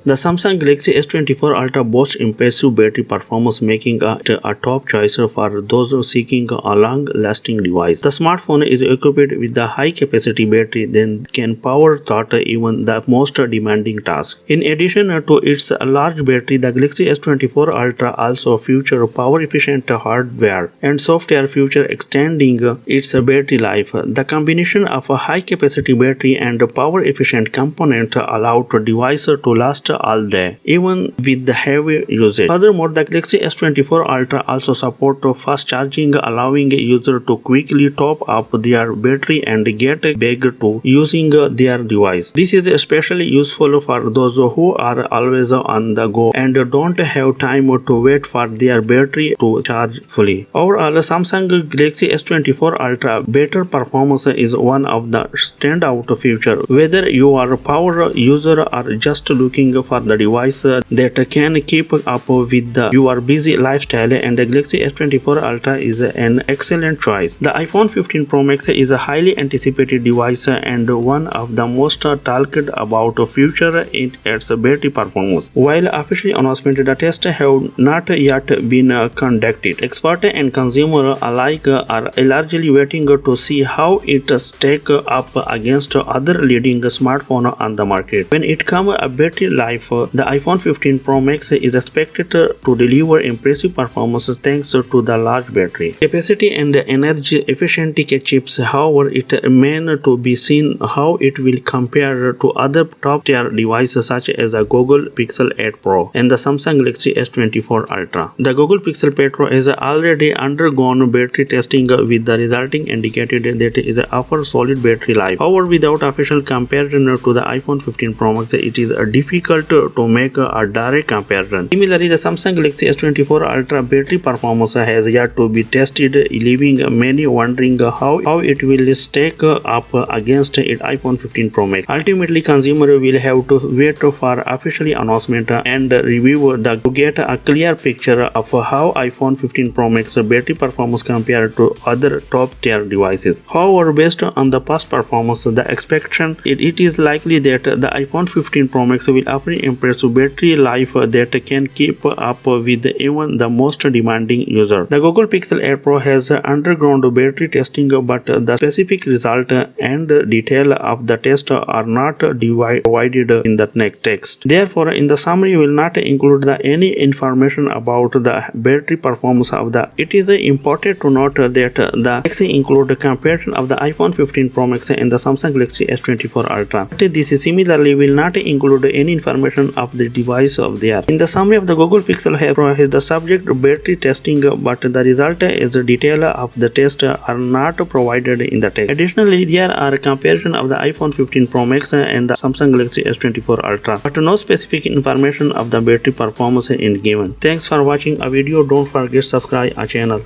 The Samsung Galaxy S24 Ultra boasts impressive battery performance, making it a top choice for those seeking a long-lasting device. The smartphone is equipped with a high-capacity battery that can power through even the most demanding tasks. In addition to its large battery, the Galaxy S24 Ultra also features power-efficient hardware and software features extending its battery life. The combination of a high-capacity battery and power-efficient component allows the device to last all day, even with the heavy usage. Furthermore, the Galaxy S24 Ultra also supports fast charging, allowing users to quickly top up their battery and get back to using their device. This is especially useful for those who are always on the go and don't have time to wait for their battery to charge fully. Overall, Samsung Galaxy S24 Ultra better performance is one of the standout features. Whether you are a power user or just looking for the device that can keep up with your busy lifestyle, and the Galaxy S24 Ultra is an excellent choice. The iPhone 15 Pro Max is a highly anticipated device and one of the most talked about future in its battery performance. While officially announcement the tests have not yet been conducted, experts and consumers alike are largely waiting to see how it stacks up against other leading smartphones on the market. When it comes to battery life, the iPhone 15 Pro Max is expected to deliver impressive performance thanks to the large battery capacity and energy efficiency chips. However, it remains to be seen how it will compare to other top-tier devices such as the Google Pixel 8 Pro and the Samsung Galaxy S24 Ultra. The Google Pixel 8 Pro has already undergone battery testing with the resulting indicated that it offers solid battery life. However, without official comparison to the iPhone 15 Pro Max, it is difficult to make a direct comparison. Similarly, the Samsung Galaxy S24 Ultra battery performance has yet to be tested, leaving many wondering how it will stack up against its iPhone 15 Pro Max. Ultimately, consumers will have to wait for official announcement and review to get a clear picture of how iPhone 15 Pro Max battery performance compared to other top-tier devices. However, based on the past performance, the expectation it is likely that the iPhone 15 Pro Max will offer impressive battery life that can keep up with even the most demanding user. The Google Pixel 8 Pro has undergone battery testing, but the specific result and detail of the test are not provided in the text. Therefore, in the summary will not include any information about the battery performance of the. It is important to note that the text include comparison of the iPhone 15 Pro Max and the Samsung Galaxy S24 Ultra. This similarly will not include any information of the device of there. In the summary of the Google Pixel 8 Pro is the subject battery testing, but the result is the detail of the test are not provided in the text. Additionally, there are comparison of the iPhone 15 Pro Max and the Samsung Galaxy S24 Ultra, but no specific information of the battery performance is given. Thanks for watching a video. Don't forget to subscribe our channel.